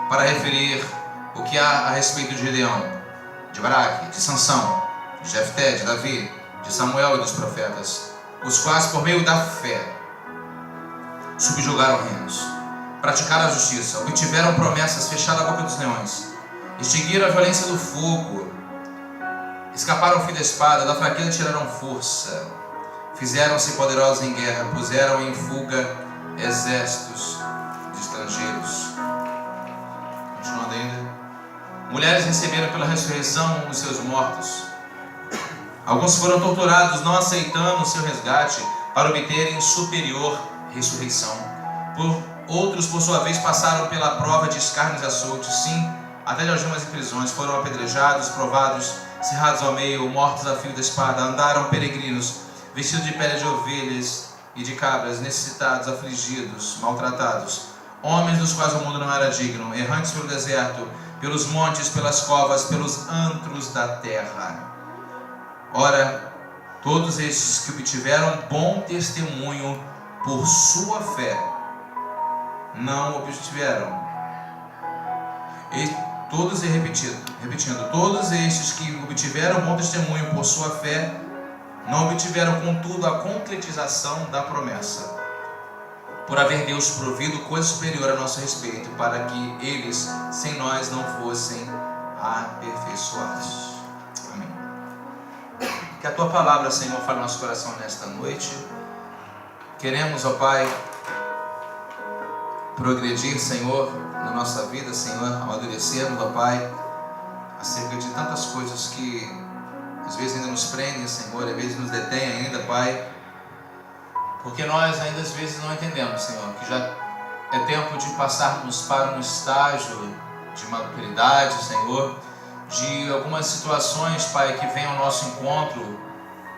para referir o que há a respeito de Gideão, de Baraque, de Sansão, de Jefté, de Davi, de Samuel e dos profetas, os quais por meio da fé subjugaram reinos, praticaram a justiça, obtiveram promessas, fecharam a boca dos leões, extinguiram a violência do fogo, escaparam ao fim da espada, da fraqueza tiraram força, fizeram-se poderosos em guerra, puseram em fuga exércitos de estrangeiros. Continuando ainda, mulheres receberam pela ressurreição os seus mortos. Alguns foram torturados, não aceitando o seu resgate, para obterem superior ressurreição. Outros, por sua vez, passaram pela prova de escárnios e açoites, sim, até de algemas e prisões, foram apedrejados, provados, cerrados ao meio, mortos a fio da espada, andaram peregrinos, vestidos de pele de ovelhas e de cabras, necessitados, afligidos, maltratados, homens dos quais o mundo não era digno, errantes pelo deserto, pelos montes, pelas covas, pelos antros da terra. Ora, todos estes que obtiveram bom testemunho por sua fé, não obtiveram. Todos estes que obtiveram bom testemunho por sua fé, não obtiveram, contudo, a concretização da promessa, por haver Deus provido coisa superior a nosso respeito, para que eles, sem nós, não fossem aperfeiçoados. Amém. Que a Tua palavra, Senhor, fale no nosso coração nesta noite. Queremos, ó Pai, progredir, Senhor, na nossa vida, Senhor, amadurecermos, ó Pai, acerca de tantas coisas que às vezes ainda nos prendem, Senhor, às vezes nos detêm ainda, Pai, porque nós ainda às vezes não entendemos, Senhor, que já é tempo de passarmos para um estágio de maturidade, Senhor, de algumas situações, Pai, que vêm ao nosso encontro,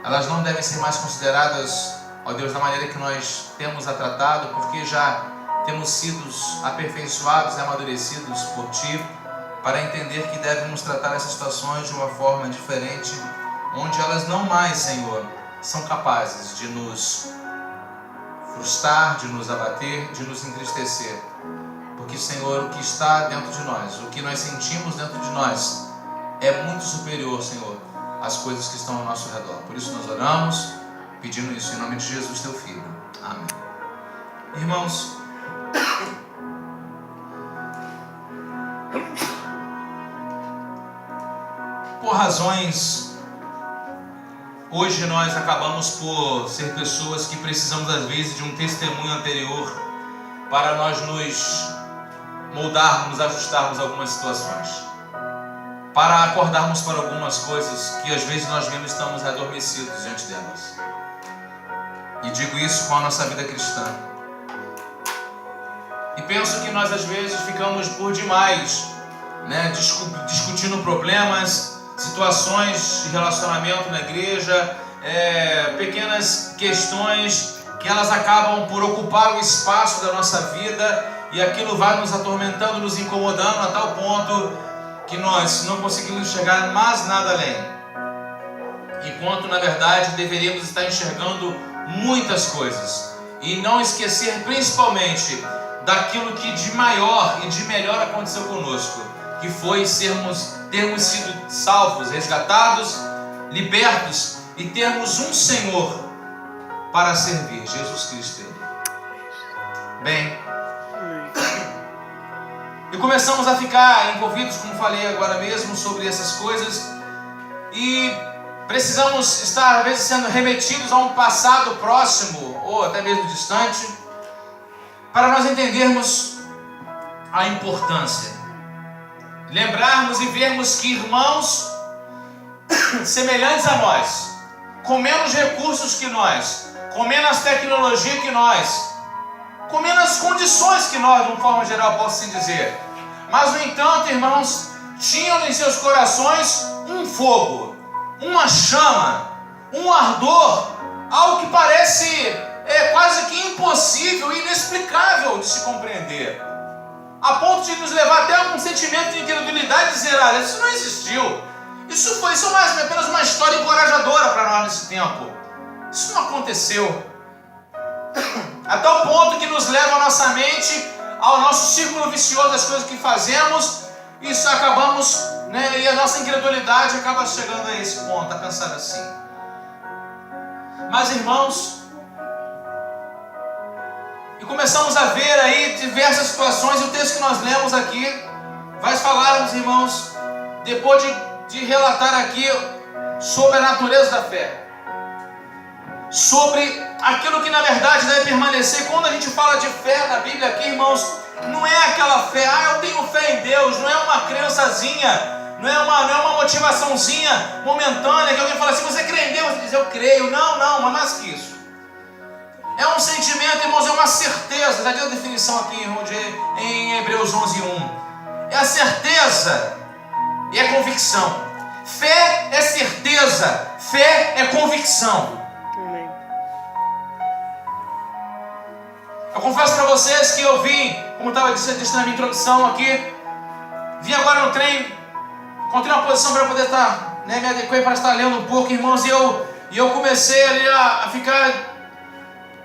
elas não devem ser mais consideradas, ó Deus, da maneira que nós temos a tratado, porque já temos sido aperfeiçoados e amadurecidos por Ti, para entender que devemos tratar essas situações de uma forma diferente, onde elas não mais, Senhor, são capazes de nos frustrar, de nos abater, de nos entristecer. Porque, Senhor, o que está dentro de nós, o que nós sentimos dentro de nós, é muito superior, Senhor, às coisas que estão ao nosso redor. Por isso nós oramos, pedindo isso em nome de Jesus, Teu Filho. Amém. Irmãos, por razões, hoje nós acabamos por ser pessoas que precisamos às vezes de um testemunho anterior para nós nos moldarmos, ajustarmos algumas situações, para acordarmos para algumas coisas que às vezes nós mesmos estamos adormecidos diante delas. E digo isso com a nossa vida cristã. E penso que nós às vezes ficamos por demais, discutindo problemas, situações de relacionamento na igreja, pequenas questões que elas acabam por ocupar o espaço da nossa vida, e aquilo vai nos atormentando, nos incomodando a tal ponto que nós não conseguimos enxergar mais nada além, enquanto na verdade deveríamos estar enxergando muitas coisas, e não esquecer principalmente daquilo que de maior e de melhor aconteceu conosco, que foi termos sido salvos, resgatados, libertos e termos um Senhor para servir, Jesus Cristo. Bem, e começamos a ficar envolvidos, como falei agora mesmo, sobre essas coisas, e precisamos estar às vezes sendo remetidos a um passado próximo ou até mesmo distante, para nós entendermos a importância, lembrarmos e vermos que irmãos semelhantes a nós, com menos recursos que nós, com menos tecnologia que nós, com menos condições que nós, de uma forma geral, posso assim dizer, mas no entanto, irmãos, tinham em seus corações um fogo, uma chama, um ardor, algo que parece quase que impossível e inexplicável de se compreender, a ponto de nos levar até a um sentimento de incredulidade, de dizer, isso não existiu, isso é apenas uma história encorajadora para nós nesse tempo, isso não aconteceu, a tal ponto que nos leva a nossa mente ao nosso círculo vicioso das coisas que fazemos, isso acabamos, né, e a nossa incredulidade acaba chegando a esse ponto, a pensar assim. Mas, irmãos, e começamos a ver aí diversas situações, e o texto que nós lemos aqui vai falar, irmãos, depois de relatar aqui sobre a natureza da fé, sobre aquilo que na verdade deve permanecer. Quando a gente fala de fé na Bíblia aqui, irmãos, não é aquela fé, eu tenho fé em Deus, não é uma crençazinha, não é uma motivaçãozinha momentânea, que alguém fala assim, você crê em Deus? Você diz, eu creio. Não, mas mais que isso. É um sentimento, irmãos, é uma certeza. Já deu a definição aqui em Hebreus 11:1. É a certeza e é convicção. Fé é certeza, fé é convicção. Amém. Eu confesso para vocês que eu vim, como estava dizendo na minha introdução aqui, vim agora no trem, encontrei uma posição para poder estar, né, me adequei para estar lendo um pouco, irmãos, e eu comecei ali a ficar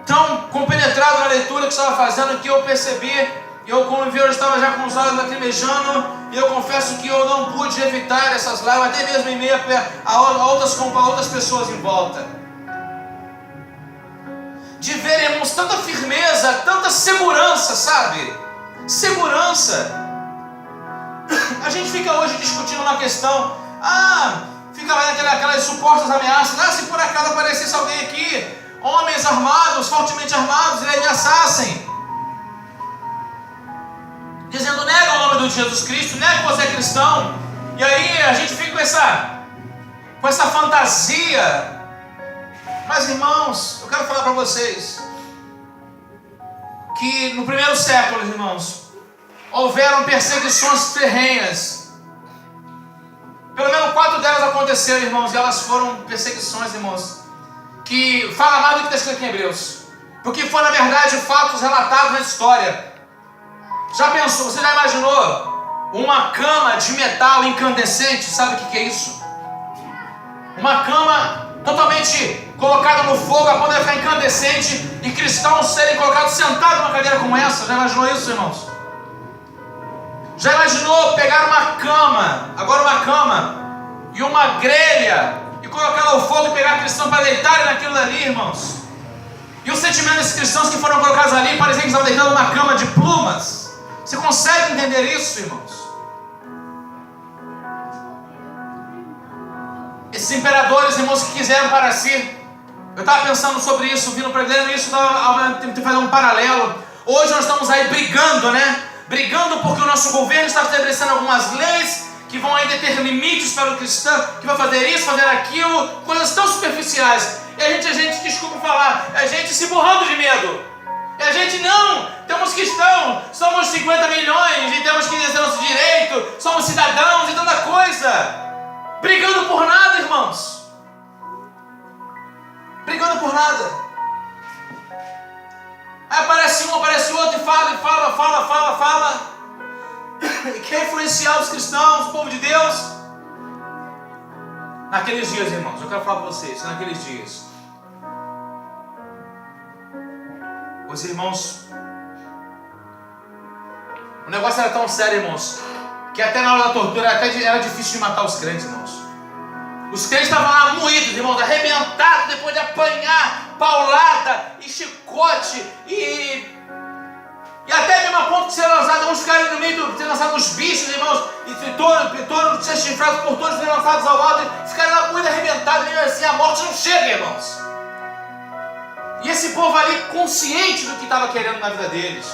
tão compenetrado na leitura que estava fazendo, que eu percebi, como eu estava já com os olhos lacrimejando, e eu confesso que eu não pude evitar essas lágrimas, até mesmo em meio a outras pessoas em volta, de ver, irmãos, tanta firmeza, tanta segurança, sabe? Segurança. A gente fica hoje discutindo uma questão, fica lá aquelas supostas ameaças, se por acaso aparecesse alguém aqui, homens armados, fortemente armados, e ameaçassem, dizendo, nega o nome de Jesus Cristo, nega que você é cristão, e aí a gente fica com essa fantasia. Mas, irmãos, eu quero falar para vocês que no primeiro século, irmãos, houveram perseguições ferrenhas. Pelo menos 4 delas aconteceram, irmãos, e elas foram perseguições, irmãos, que fala mais do que está escrito em Hebreus, porque foram, na verdade, fatos relatados na história. Já pensou, você já imaginou uma cama de metal incandescente? Sabe o que é isso? Uma cama totalmente colocada no fogo a ponto de ficar incandescente, e cristãos serem colocados sentados numa cadeira como essa. Já imaginou isso, irmãos? Já imaginou pegar uma cama e uma grelha e colocar ao fogo e pegar cristãos para deitarem naquilo dali, irmãos? E o sentimento desses cristãos que foram colocados ali parecia que estavam deitando numa cama de plumas. Você consegue entender isso, irmãos? Esses imperadores, irmãos, que quiseram para si. Eu estava pensando sobre isso, vindo para dentro, isso tem que fazer um paralelo. Hoje nós estamos aí brigando, né? Brigando porque o nosso governo está estabelecendo algumas leis que vão aí ter limites para o cristão, que vai fazer isso, fazer aquilo, coisas tão superficiais. E a gente, desculpa falar, a gente se borrando de medo. E a gente não, temos cristãos, somos 50 milhões e temos que exercer nosso direito, somos cidadãos e tanta coisa. Brigando por nada, irmãos. Brigando por nada. Aí aparece um, aparece outro e fala. E quer influenciar os cristãos, o povo de Deus. Naqueles dias, irmãos, eu quero falar para vocês, naqueles dias, os irmãos, o negócio era tão sério, irmãos, que até na hora da tortura era difícil de matar os crentes, irmãos. Os crentes estavam lá moídos, irmãos, arrebentados depois de apanhar, paulada e chicote e até mesmo a ponto de ser lançado, uns ficarem no meio de ser lançados os bichos, irmãos, e touro ser chifrado por todos, serem lançados ao alto, e ficarem lá muito arrebentados, e assim a morte não chega, irmãos. E esse povo ali, consciente do que estava querendo na vida deles,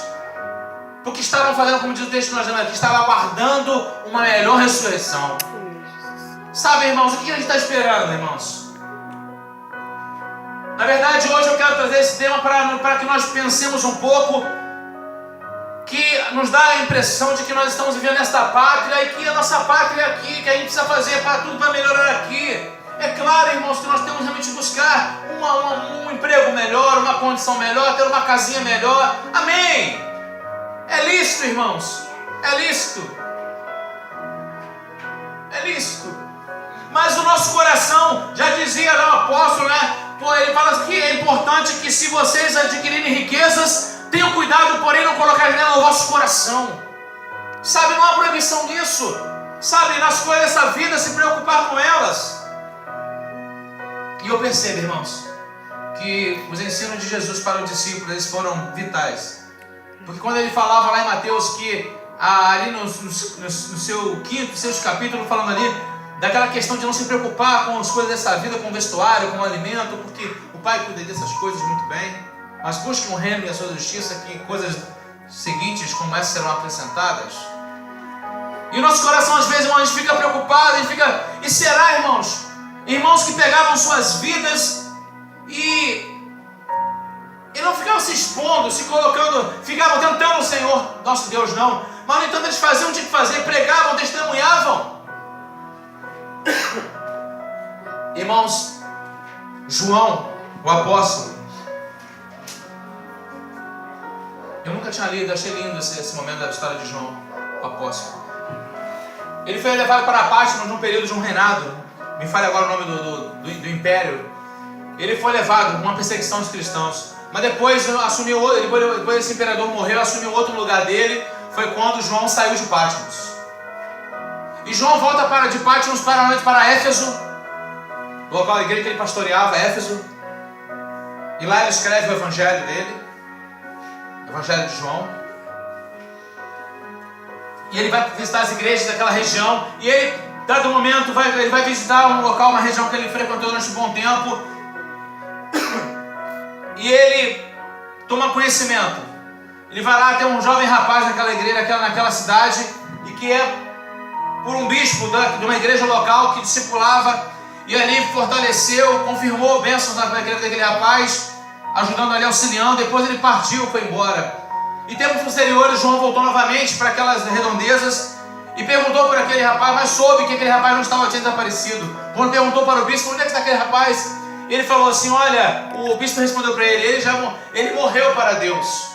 do que estavam fazendo, como diz o texto que nós lemos aqui, estava aguardando uma melhor ressurreição. Sabe, irmãos, o que a gente está esperando, irmãos? Na verdade, hoje eu quero trazer esse tema para que nós pensemos um pouco, que nos dá a impressão de que nós estamos vivendo nesta pátria e que a nossa pátria é aqui, que a gente precisa fazer para tudo para melhorar aqui. É claro, irmãos, que nós temos realmente que buscar um emprego melhor, uma condição melhor, ter uma casinha melhor. Amém! É lícito, irmãos. É lícito. É lícito. Mas o nosso coração, já dizia lá o apóstolo, né? Ele fala que é importante que se vocês adquirirem riquezas, Tenham cuidado, porém, não colocar nela o vosso coração. Sabe, não há proibição disso. Sabe, nas coisas dessa vida, se preocupar com elas. E eu percebo, irmãos, que os ensinos de Jesus para os discípulos, eles foram vitais. Porque quando ele falava lá em Mateus que ali no seu quinto, sexto capítulo, falando ali daquela questão de não se preocupar com as coisas dessa vida, com o vestuário, com o alimento, porque o Pai cuida dessas coisas muito bem, mas busquem o reino e a sua justiça, que coisas seguintes como essas serão acrescentadas. E o nosso coração, às vezes, irmão, a gente fica preocupado, a gente fica... E será, irmãos? Irmãos que pegavam suas vidas e não ficavam se expondo, se colocando, ficavam tentando o Senhor, nosso Deus, não. Mas, no entanto, eles faziam o que tinha que fazer, pregavam, testemunhavam. Irmãos, João, o apóstolo, eu nunca tinha lido, achei lindo esse momento da história de João, o apóstolo. Ele foi levado para Patmos num período de um reinado, me fale agora o nome do império. Ele foi levado uma perseguição dos cristãos, mas depois assumiu outro, depois esse imperador morreu, assumiu outro lugar dele. Foi quando João saiu de Patmos. E João volta de Patmos para Éfeso, o local da igreja que ele pastoreava, Éfeso. E lá ele escreve o evangelho dele, o evangelho de João. E ele vai visitar as igrejas daquela região. E ele, dado momento, ele vai visitar um local, uma região que ele frequentou durante um bom tempo. E ele toma conhecimento. Ele vai lá, tem um jovem rapaz naquela igreja, naquela cidade, e que é por um bispo de uma igreja local que discipulava, e ali fortaleceu, confirmou bênçãos na igreja daquele rapaz, ajudando ali, auxiliando. Depois ele partiu, foi embora. E tempos posteriores, João voltou novamente para aquelas redondezas e perguntou para aquele rapaz, mas soube que aquele rapaz não tinha desaparecido. Quando perguntou para o bispo, onde é que está aquele rapaz? Ele falou assim, olha, o bispo respondeu para ele, ele morreu para Deus.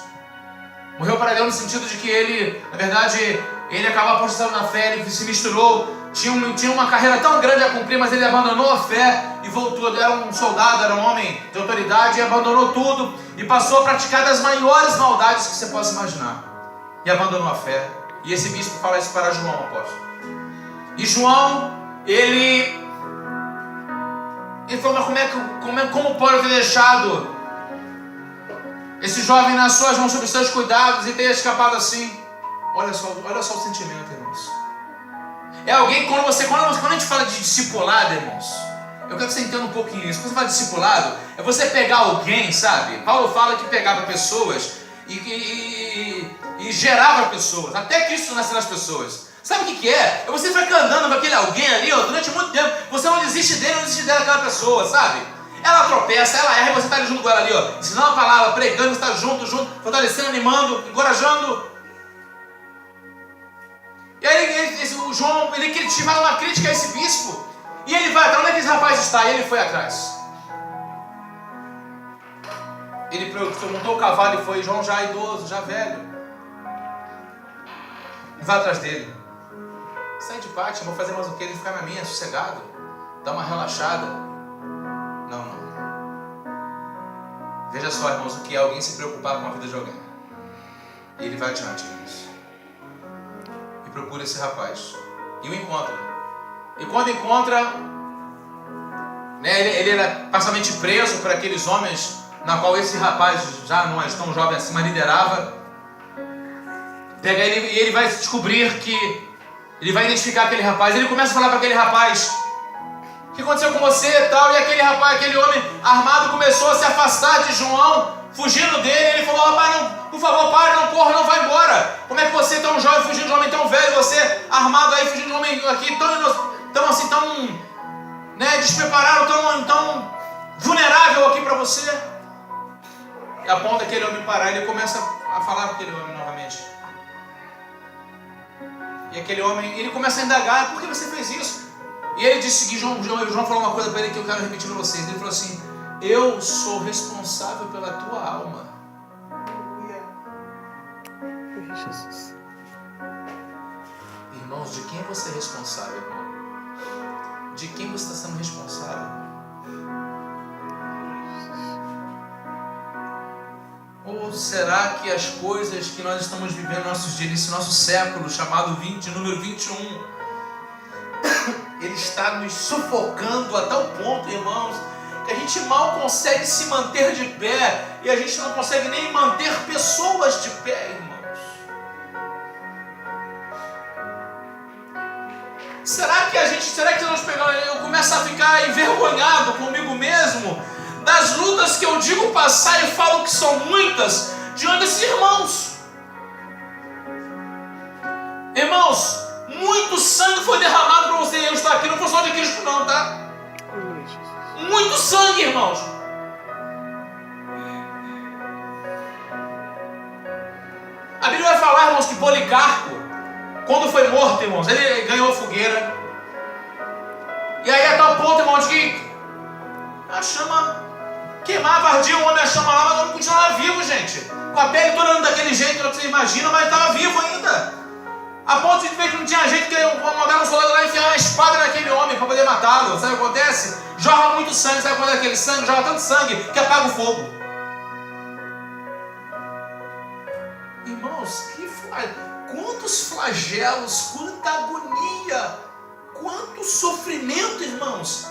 Morreu para Deus no sentido de que ele, na verdade, ele acabou apostando na fé, ele se misturou, tinha uma carreira tão grande a cumprir, mas ele abandonou a fé e voltou. Era um soldado, era um homem de autoridade, e abandonou tudo e passou a praticar das maiores maldades que você possa imaginar. E abandonou a fé. E esse bispo fala isso para João, apóstolo. E João, ele falou, mas como pode ter deixado esse jovem nas suas mãos sob seus cuidados e ter escapado assim? Olha só o sentimento, irmãos. É alguém, quando a gente fala de discipulado, irmãos, eu quero que você entenda um pouquinho isso. Quando você fala de discipulado, é você pegar alguém, sabe? Paulo fala que pegava pessoas e gerava pessoas. Até Cristo nasceu nas pessoas. Sabe o que é? É você ficar andando com aquele alguém ali, ó, durante muito tempo. Você não desiste dele, não desiste dela, daquela pessoa, sabe? Ela tropeça, ela erra e você está ali junto com ela ali, ó, ensinando a palavra, pregando, você está junto, fortalecendo, animando, encorajando. E aí o João, ele faz uma crítica a esse bispo. E ele vai atrás, onde é que esse rapaz está? E ele foi atrás. Ele montou o cavalo e foi, João já idoso, já velho. E vai atrás dele. Sai de parte, vou fazer mais o que? Ele ficar na minha, sossegado. Dá uma relaxada. Não. Veja só, irmãos, o que é alguém se preocupar com a vida de alguém. E ele vai adiante, irmãos. E procura esse rapaz. E o encontra. E quando encontra, né, ele era parcialmente preso por aqueles homens na qual esse rapaz, já não é tão jovem assim, mas liderava. Pega ele e ele vai descobrir que ele vai identificar aquele rapaz. Ele começa a falar para aquele rapaz: o que aconteceu com você e tal? E aquele rapaz, aquele homem armado começou a se afastar de João, fugindo dele. Ele falou: rapaz, não, por favor, pare, não corra, não vai embora. Como é que você tão jovem fugindo de um homem tão velho, você armado aí fugindo de um homem aqui tão despreparado, tão vulnerável aqui para você? E a ponto daquele homem parar, ele começa a falar com aquele homem novamente. E aquele homem, ele começa a indagar: por que você fez isso? E ele disse que João falou uma coisa para ele que eu quero repetir para vocês. Ele falou assim: eu sou responsável pela tua alma. Jesus. Irmãos, de quem você é responsável, irmão? De quem você está sendo responsável? Ou Ou será que as coisas que nós estamos vivendo nossos dias, nesse nosso século, chamado 20, número 21, ele está nos sufocando a tal ponto, irmãos, que a gente mal consegue se manter de pé, e a gente não consegue nem manter pessoas de pé, irmãos. Será que nós pegamos, eu começo a ficar envergonhado comigo mesmo, das lutas que eu digo passar e falo que são muitas, diante desses irmãos? Irmãos, muito sangue foi derramado para você e eu estar aqui, não foi só de Cristo não, tá? Muito sangue, irmãos. A Bíblia vai falar, irmãos, que Policarpo, quando foi morto, irmãos, ele ganhou a fogueira. E aí a tal ponto, irmãos, que a chama queimava, ardia o homem, a chama lá, mas o homem continuava vivo, gente. Com a pele toda daquele jeito que você imagina, mas estava vivo ainda. A ponto de ver que não tinha jeito, que mandaram um soldado lá e enfiar uma espada naquele homem para poder matá-lo. Sabe o que acontece? Jorra muito sangue, sabe quando é aquele sangue? Jorra tanto sangue que apaga o fogo. Irmãos, quantos flagelos, quanta agonia, quanto sofrimento, irmãos.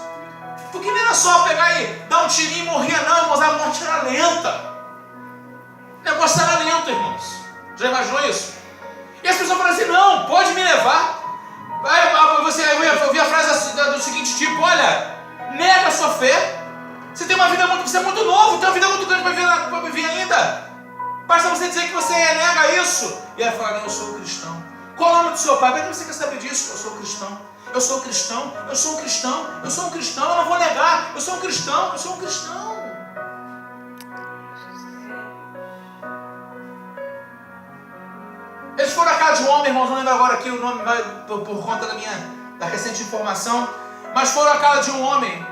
Porque não era só pegar e dar um tirinho e morrer, não, irmãos, a morte era lenta. O negócio era lento, irmãos. Já imaginou isso? E as pessoas falam assim, não, pode me levar. Eu vi a frase do seguinte tipo, olha, nega a sua fé. Você tem uma vida você é muito novo, tem uma vida muito grande para viver ainda. Basta você dizer que você nega isso. E ela fala, não, eu sou cristão. Qual o nome do seu pai? Para que você quer saber disso? Eu sou cristão. Eu sou cristão, eu sou um cristão, eu sou um cristão, eu não vou negar, eu sou um cristão, eu sou um cristão. Eles foram à casa de um homem, irmãos, não lembro agora aqui o nome, por conta da recente informação, mas foram à casa de um homem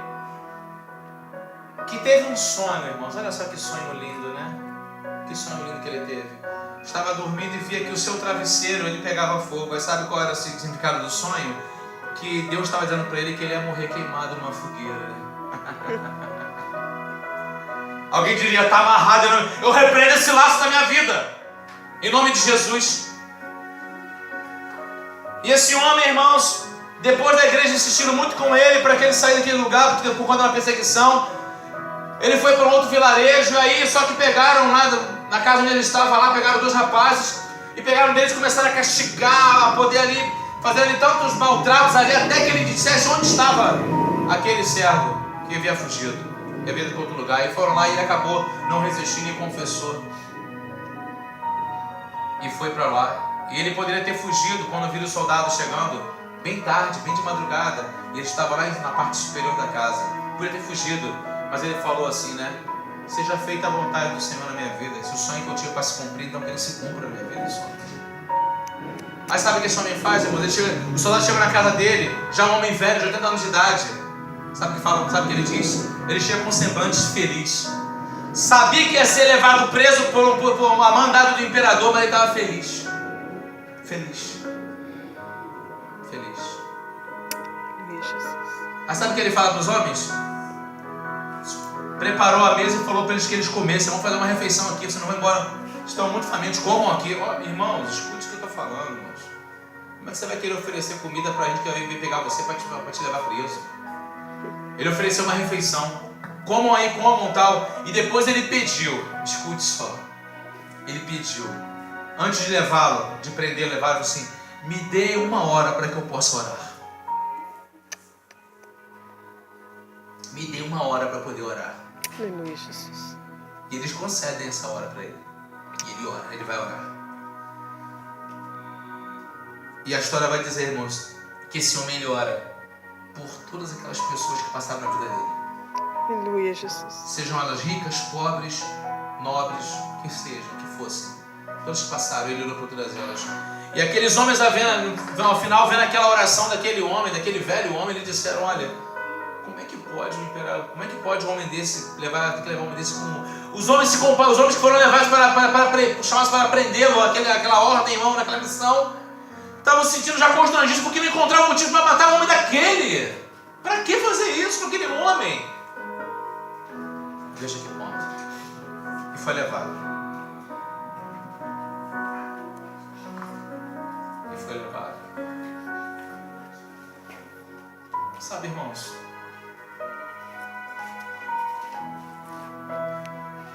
que teve um sonho, irmãos. Olha só que sonho lindo, né? Que sonho lindo que ele teve. Estava dormindo e via que o seu travesseiro, ele pegava fogo. Aí sabe qual era o significado do sonho? Que Deus estava dizendo para ele que ele ia morrer queimado numa fogueira. Alguém diria, está amarrado, eu repreendo esse laço da minha vida, em nome de Jesus. E esse homem, irmãos, depois da igreja insistindo muito com ele para que ele saísse daquele lugar por conta da perseguição, ele foi para um outro vilarejo. Aí só que pegaram lá na casa onde ele estava, lá pegaram 2 rapazes e pegaram deles e começaram a castigar, a poder ali fazer ali tantos maltratos ali, até que ele dissesse onde estava aquele servo que havia fugido, que havia ido para outro lugar. E foram lá e ele acabou não resistindo e confessou. E foi para lá. E ele poderia ter fugido quando viu os soldados chegando, bem tarde, bem de madrugada. E ele estava lá na parte superior da casa. Poderia ter fugido, mas ele falou assim, né? Seja feita a vontade do Senhor na minha vida. Se o sonho que eu tive para se cumprir, então que ele se cumpra na minha vida. Aí sabe o que esse homem faz, irmãos? O soldado chega na casa dele, já um homem velho, de 80 anos de idade. Sabe o que fala? Sabe o que ele diz? Ele chega com um semblante feliz. Sabia que ia ser levado preso por uma mandado do imperador, mas ele estava feliz. Feliz. Feliz. Aí sabe o que ele fala para os homens? Preparou a mesa e falou para eles que eles comessem. Vamos fazer uma refeição aqui, vocês não vão embora. Estão muito famintos, comam aqui. Oh, irmãos, escute o que eu estou falando, irmãos. Como é que você vai querer oferecer comida para a gente que vai vir pegar você para te levar preso? Ele ofereceu uma refeição. Comam aí, comam tal. E depois ele pediu, escute só. Ele pediu, antes de levá-lo, de prendê-lo, levaram assim, me dê 1 hora para que eu possa orar. Me dê 1 hora para poder orar. Aleluia, Jesus. E eles concedem essa hora para ele. E ele ora, ele vai orar. E a história vai dizer, irmãos, que esse homem ele ora por todas aquelas pessoas que passaram na vida dele. Aleluia, Jesus. Sejam elas ricas, pobres, nobres, que sejam, que fossem. Todos que passaram, ele orou por todas elas. E aqueles homens, ao final, vendo aquela oração daquele homem, daquele velho homem, eles disseram, olha, como é que pode um homem desse ter que levar um homem desse como... Os homens que foram levados chamados para prendê-lo, aquela ordem, irmão, naquela missão, estavam se sentindo já constrangidos porque não encontravam motivo para matar o homem daquele. Para que fazer isso com aquele homem? Veja que ponto. E foi levado. Sabe, irmãos,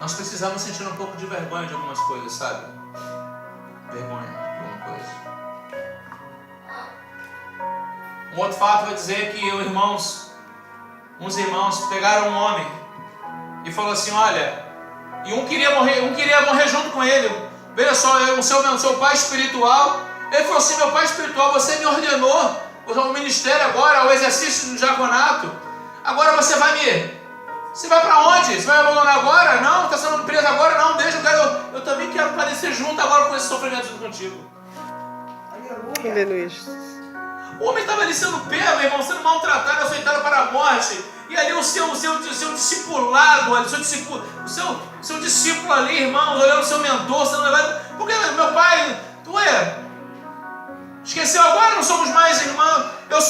nós precisamos sentir um pouco de vergonha de algumas coisas, sabe? Vergonha de alguma coisa. Um outro fato vai dizer que uns irmãos pegaram um homem e falou assim, olha, e um queria morrer junto com ele. Veja só, o seu pai espiritual, ele falou assim, meu pai espiritual, você me ordenou o ministério agora, o exercício do diaconato, agora você vai para onde? Você vai me abandonar agora? Não, está sendo preso agora? Não, deixa, eu também quero padecer junto agora com esse sofrimento junto contigo. Aleluia, Jesus. O homem estava ali sendo pego, irmão, sendo maltratado, açoitado para a morte. E ali o seu discipulado, o seu discípulo ali, irmão, olhando o seu mentor, sendo levado. Porque meu pai, esqueceu agora? Não somos mais irmãos. Eu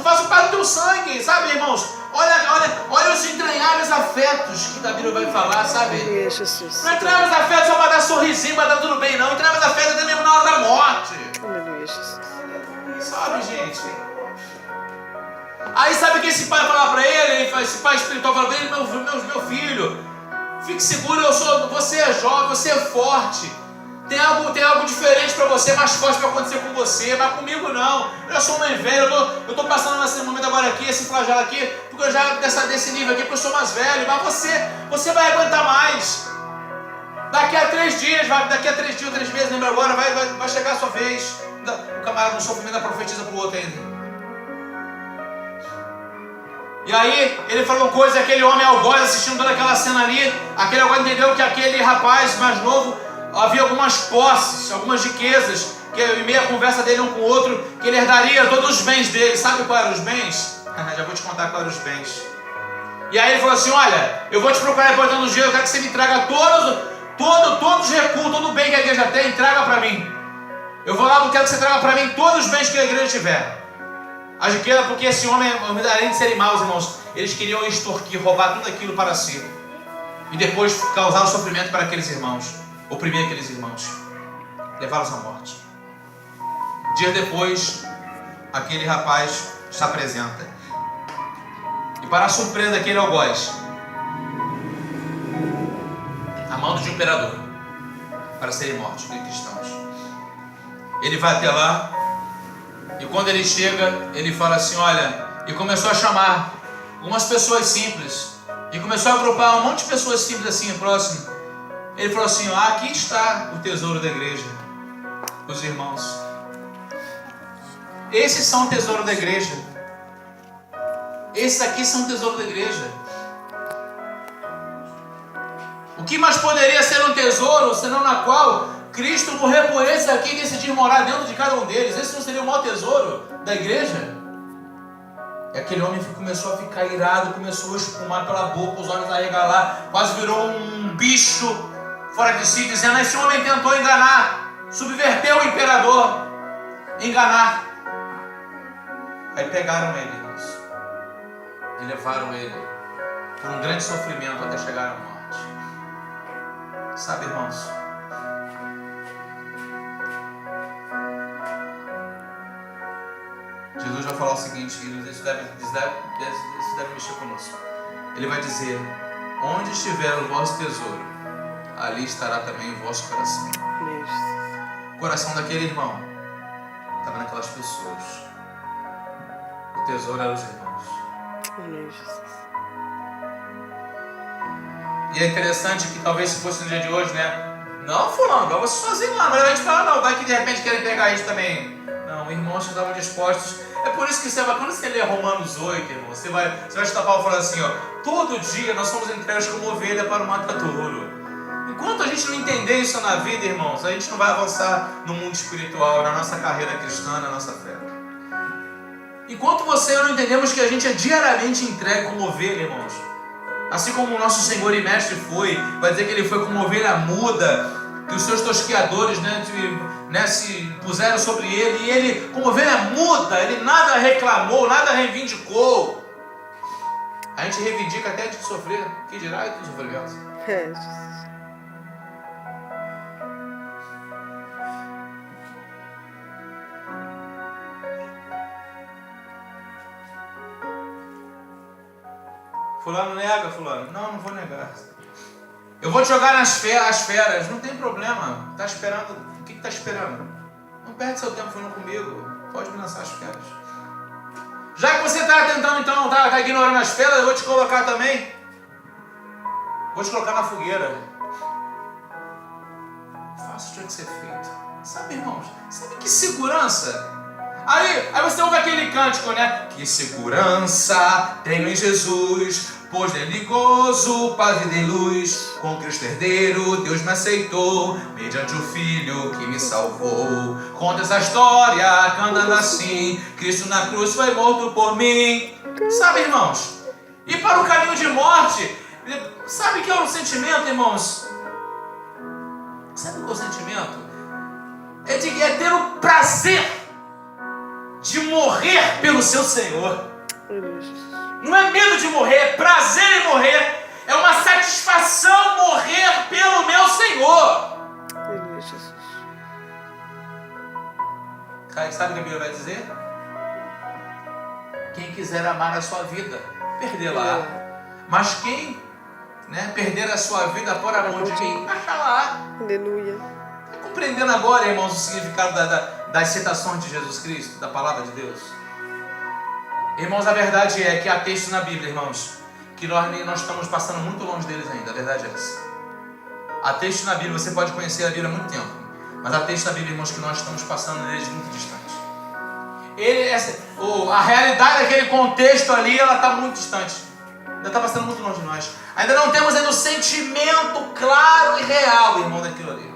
faço parte do teu sangue, sabe, irmãos? Olha os entranháveis afetos que a Bíblia vai falar, sabe? Aleluia, Jesus. Não é entranháveis afetos só para dar sorrisinho, para dar tudo bem, não. Entranháveis afetos até mesmo na hora da morte. Aleluia, Jesus. Sabe, gente? Aí sabe o que esse pai fala para ele? Esse pai espiritual fala para ele, meu filho, fique seguro, você é jovem, você é forte. Tem algo diferente para você, mais forte para acontecer com você, mas comigo não. Eu sou mais velho, eu estou passando nesse momento agora aqui, esse flagelo aqui, porque eu já desse nível aqui, porque eu sou mais velho, mas você vai aguentar mais. Daqui a 3 dias, 3 meses, lembra agora, vai chegar a sua vez. O camarada no sofrimento da profetiza para o outro ainda. E aí, ele falou coisa, aquele homem algoz assistindo toda aquela cena ali, aquele algoz entendeu que aquele rapaz mais novo, havia algumas posses, algumas riquezas, que em meio à conversa dele um com o outro, que ele herdaria todos os bens dele. Sabe quais eram os bens? Já vou te contar quais eram os bens. E aí ele falou assim, olha, eu vou te procurar depois de um dia, eu quero que você me traga todos os recursos, todo o bem que a igreja tem, traga para mim. Eu vou lá, eu quero que você traga para mim todos os bens que a igreja tiver. A riqueza, porque esse homem, além de serem maus, irmãos, eles queriam extorquir, roubar tudo aquilo para si. E depois causar um sofrimento para aqueles irmãos. Oprimir aqueles irmãos. Levá-los à morte. Dias depois, aquele rapaz se apresenta. E para a surpresa daquele algoz, a mando de um imperador, para serem mortos, cristãos. Ele vai até lá, e quando ele chega, ele fala assim, olha, e começou a chamar algumas pessoas simples, e começou a agrupar um monte de pessoas simples assim, próximo. Ele falou assim, aqui está o tesouro da igreja, os irmãos. Esses são o tesouro da igreja. Esses aqui são o tesouro da igreja. O que mais poderia ser um tesouro, senão na qual Cristo morreu por esses aqui e decidir morar dentro de cada um deles? Esse não seria o maior tesouro da igreja? E aquele homem começou a ficar irado, começou a espumar pela boca, os olhos a regalar, quase virou um bicho fora de si, dizendo, esse homem tentou enganar, subverteu o imperador, enganar. Aí pegaram ele, irmãos, e levaram ele por um grande sofrimento até chegar à morte. Sabe, irmãos, Jesus vai falar o seguinte, isso deve mexer conosco. Ele vai dizer, onde estiver o vosso tesouro, ali estará também o vosso coração. O coração daquele irmão estava naquelas pessoas. O tesouro era os irmãos. E é interessante que talvez se fosse no dia de hoje, né? Não, fulano, vai você sozinho lá. Mas a gente fala, não, vai que de repente querem pegar isso também. Não, irmãos que estavam dispostos. É por isso que você vai, quando você lê Romanos 8, irmão, você vai estar Paulo falando assim, ó, todo dia nós somos entregues como ovelha para o matadouro. Enquanto a gente não entender isso na vida, irmãos, a gente não vai avançar no mundo espiritual, na nossa carreira cristã, na nossa fé. Enquanto você e eu não entendemos que a gente é diariamente entregue como ovelha, irmãos, assim como o nosso Senhor e Mestre foi, vai dizer que ele foi como ovelha muda, que os seus tosqueadores, se puseram sobre ele, e ele, como ovelha muda, ele nada reclamou, nada reivindicou. A gente reivindica até antes de sofrer, que dirá e do sofrimento. Jesus. Fulano nega, fulano. Não vou negar. Eu vou te jogar nas feras. Não tem problema. Tá esperando. O que tá esperando? Não perde seu tempo falando comigo. Pode me lançar as feras. Já que você tá tentando, então, tá ignorando as feras, eu vou te colocar também. Vou te colocar na fogueira. Faça o que tinha que ser feito. Sabe, irmãos? Sabe que segurança? Aí você ouve aquele cântico, né? Que segurança tenho em Jesus, pois nele gozo, paz e luz. Com Cristo herdeiro, Deus me aceitou, mediante o Filho que me salvou. Conta essa história, cantando assim: Cristo na cruz foi morto por mim. Sabe, irmãos? E para o caminho de morte, sabe que é um sentimento, irmãos? Sabe qual é o sentimento? É ter o prazer de morrer pelo seu Senhor. Não é medo de morrer, é prazer em morrer. É uma satisfação morrer pelo meu Senhor. Sabe o que a Bíblia vai dizer? Quem quiser amar a sua vida, perdê-la. Mas quem perder a sua vida por amor de mim, achá-la. Aleluia. Está compreendendo agora, irmãos, o significado das citações de Jesus Cristo, da palavra de Deus? Irmãos, a verdade é que há textos na Bíblia, irmãos, que nós estamos passando muito longe deles ainda. A verdade é essa. Há textos na Bíblia, você pode conhecer a Bíblia há muito tempo, mas há textos na Bíblia, irmãos, que nós estamos passando deles muito distante. A realidade daquele contexto ali, ela está muito distante. Ainda está passando muito longe de nós. Ainda não temos ainda o sentimento claro e real, irmão, daquilo ali.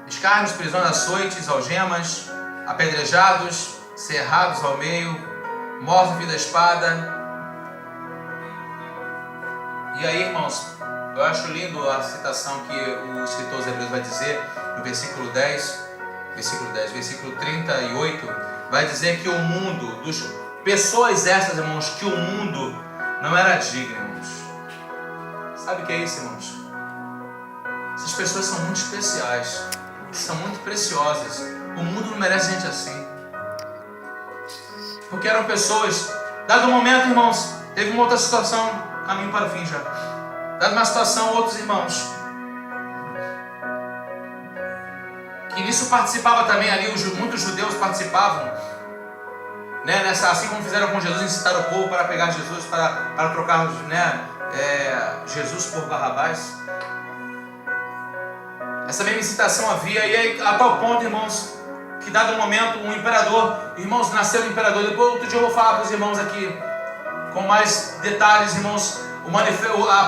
Escárnios, prisões, açoites, algemas, apedrejados, cerrados ao meio, mortos à fio da espada. E aí, irmãos, eu acho lindo a citação que o escritor aos Hebreus vai dizer no versículo 38, vai dizer que o mundo, pessoas essas, irmãos, que o mundo não era digno, irmãos. Sabe o que é isso, irmãos? Essas pessoas são muito especiais, são muito preciosas. O mundo não merece gente assim. Porque eram pessoas, dado um momento, irmãos, teve uma outra situação, caminho para o fim já. Dado uma situação, outros irmãos, que nisso participava também ali, muitos judeus participavam, assim como fizeram com Jesus, incitaram o povo para pegar Jesus, para trocar Jesus por Barrabás. Essa mesma incitação havia, e aí, a tal ponto, irmãos, que dado um momento, um imperador, irmãos, nasceu um imperador. Depois, outro dia eu vou falar para os irmãos aqui, com mais detalhes, irmãos, a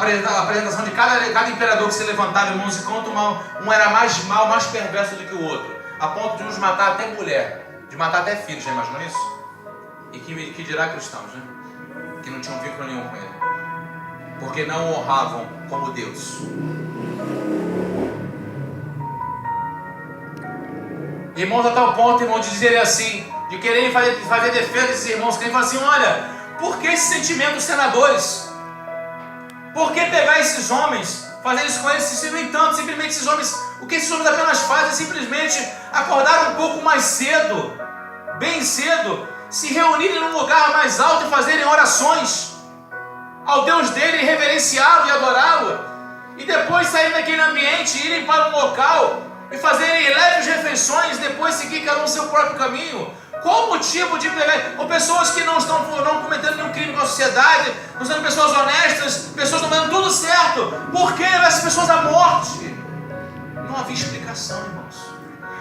apresentação de cada imperador que se levantava, irmãos, e quanto um era mais mau, mais perverso do que o outro, a ponto de uns matar até mulher, de matar até filhos, já imaginou isso? E que dirá cristãos, né? Que não tinham vínculo nenhum com ele, porque não o honravam como Deus. Irmãos, a tal ponto, irmão, de dizer assim, de quererem fazer defesa desses irmãos, que falam assim: olha, por que esse sentimento dos senadores? Por que pegar esses homens, fazer isso com eles, se no entanto, simplesmente esses homens, o que esses homens apenas fazem é simplesmente acordar um pouco mais cedo, bem cedo, se reunirem num lugar mais alto e fazerem orações ao Deus dele, reverenciá-lo e adorá-lo, e depois saírem daquele ambiente, irem para um local e fazerem leves refeições, depois seguir cada um seu próprio caminho. Qual o motivo de pegar? Ou pessoas que não estão cometendo nenhum crime com a sociedade, não sendo pessoas honestas, pessoas não fazendo tudo certo. Por que essas pessoas à morte? Não havia explicação, irmãos.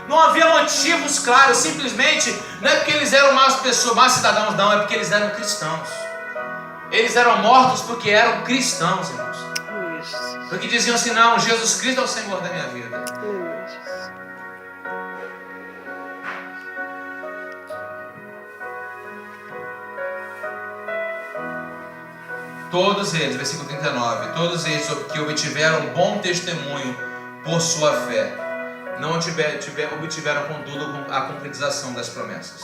Não havia motivos claros. Simplesmente, não é porque eles eram más cidadãos, não, é porque eles eram cristãos. Eles eram mortos porque eram cristãos, irmãos. Porque diziam assim: não, Jesus Cristo é o Senhor da minha vida. Todos eles, versículo 39, todos eles que obtiveram bom testemunho por sua fé, não obtiveram contudo a concretização da promessa.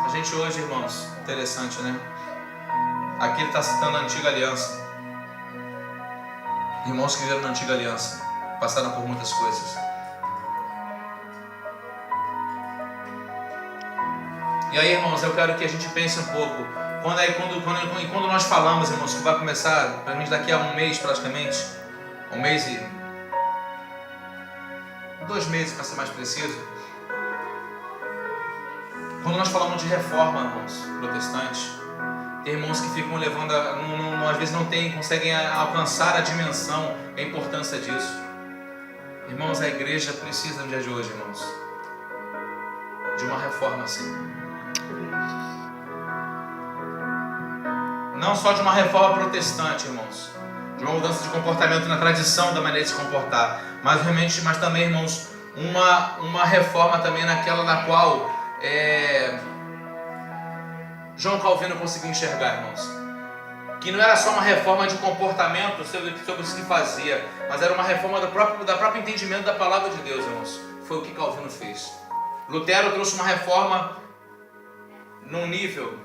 A gente hoje, irmãos, interessante, né? Aqui ele está citando a antiga aliança. Irmãos que viveram na antiga aliança. passaram por muitas coisas. E aí, irmãos, eu quero que a gente pense um pouco. Quando nós falamos, irmãos, que vai começar, para mim, daqui a um mês praticamente, 1 mês e 2 meses para ser mais preciso. Quando nós falamos de reforma, irmãos, protestantes, tem irmãos que ficam levando, às vezes não conseguem alcançar a dimensão, a importância disso. Irmãos, a igreja precisa no dia de hoje, irmãos, de uma reforma assim. Não só de uma reforma protestante, irmãos, de uma mudança de comportamento na tradição da maneira de se comportar, mas também, irmãos, uma reforma também naquela na qual João Calvino conseguiu enxergar, irmãos, que não era só uma reforma de comportamento sobre isso que fazia, mas era uma reforma do próprio entendimento da palavra de Deus, irmãos. Foi o que Calvino fez. Lutero trouxe uma reforma num nível,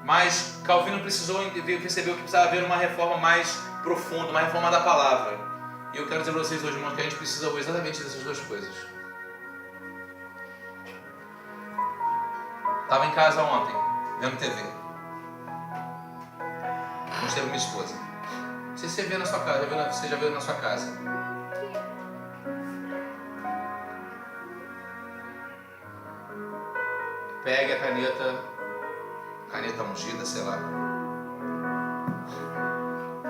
mas Calvino percebeu que precisava haver uma reforma mais profunda, uma reforma da palavra. E eu quero dizer para vocês hoje, irmãos, que a gente precisa exatamente dessas duas coisas. Estava em casa ontem, vendo TV. Mostrei para minha esposa. Não sei se você vê na sua casa, você já viu na sua casa. Pegue a caneta ungida, sei lá,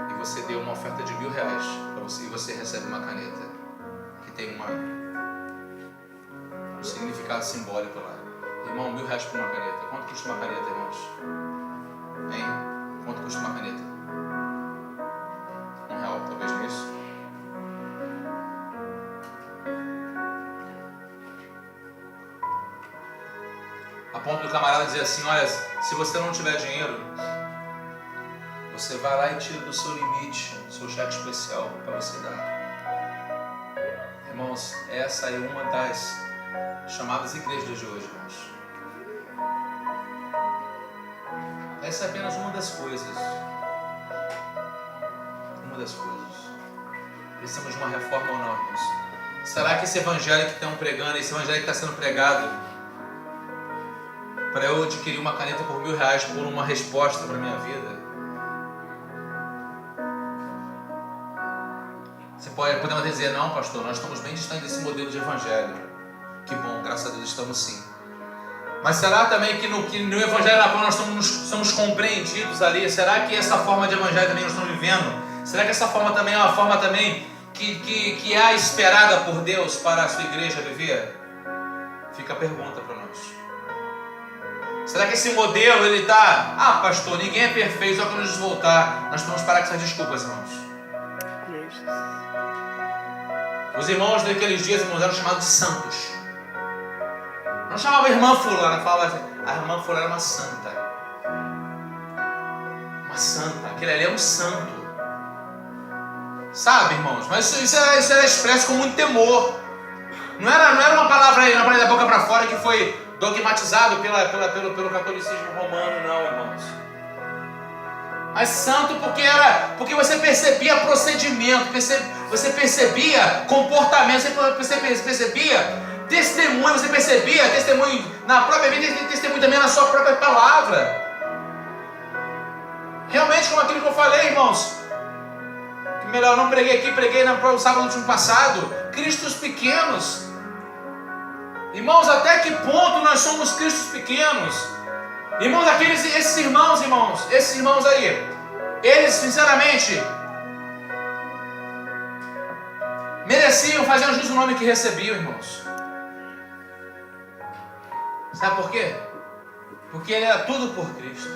e você deu uma oferta de R$1.000 para você, e você recebe uma caneta que tem um significado simbólico lá. Irmão, R$1.000 por uma caneta. Quanto custa uma caneta, irmãos? Hein? Quanto custa uma caneta? R$1, talvez nisso. A ponto do camarada dizer assim: olha, se você não tiver dinheiro, você vai lá e tira do seu limite, do seu cheque especial para você dar. Irmãos, essa é uma das chamadas igrejas de hoje, irmãos. Essa é apenas uma das coisas. Uma das coisas. Precisamos de uma reforma ou não, irmãos? Será que esse evangelho que estão pregando, esse evangelho que está sendo pregado, para eu adquirir uma caneta por R$1.000 por uma resposta para a minha vida? Podemos dizer: não, pastor, nós estamos bem distantes desse modelo de evangelho. Que bom, graças a Deus estamos sim. Mas será também que no evangelho na qual nós somos compreendidos ali, será que essa forma de evangelho também nós estamos vivendo? Será que essa forma também é uma forma também que é esperada por Deus para a sua igreja viver? Fica a pergunta para nós. Será que esse modelo ele está... Ah, pastor, ninguém é perfeito, só quando Jesus voltar nós vamos parar com essas desculpas, irmãos. Os irmãos daqueles dias, irmãos, eram chamados de santos. Não chamava a irmã fulana, falava assim: a irmã fulana é uma santa. Uma santa, aquele ali é um santo. Sabe, irmãos? Mas isso era expresso com muito temor. Não era uma palavra aí, da boca para fora, que foi dogmatizado pelo catolicismo romano, não, irmãos. Mas santo porque você percebia procedimento, você percebia comportamento, você percebia testemunho, você percebia testemunho na própria vida e testemunho também na sua própria palavra. Realmente, como aquilo que eu falei, irmãos, que melhor, eu não preguei aqui, preguei no sábado último passado, Cristos pequenos. Irmãos, até que ponto nós somos Cristos pequenos? Irmãos, esses irmãos aí, eles sinceramente mereciam fazer um juízo no nome que recebiam, irmãos. Sabe por quê? Porque ele era tudo por Cristo.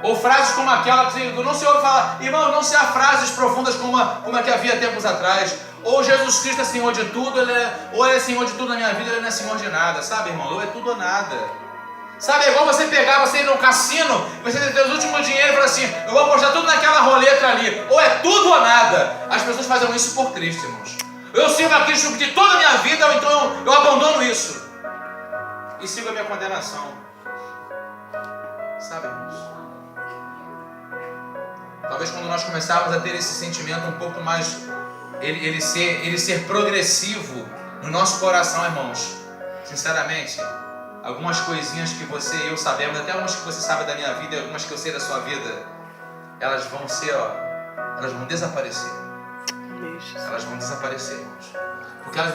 Ou frases como aquela que não se ouve falar, irmão, não se há frases profundas como a que havia tempos atrás. Ou Jesus Cristo é Senhor de tudo, ou Ele é Senhor de tudo na minha vida, Ele não é Senhor de nada, sabe, irmão? Ou é tudo ou nada. Sabe, é igual você ir num cassino, você ter os últimos dinheiros e falar assim: eu vou apostar tudo naquela roleta ali. Ou é tudo ou nada. As pessoas fazem isso por Cristo, irmãos. Eu sirvo a Cristo de toda a minha vida, ou então eu abandono isso e sigo a minha condenação. Sabe, irmãos? Talvez quando nós começarmos a ter esse sentimento um pouco mais ele ser progressivo no nosso coração, irmãos. Sinceramente, algumas coisinhas que você e eu sabemos, até algumas que você sabe da minha vida e algumas que eu sei da sua vida, elas vão ser, elas vão desaparecer. Amém, Jesus. Elas vão desaparecer, irmãos. Porque elas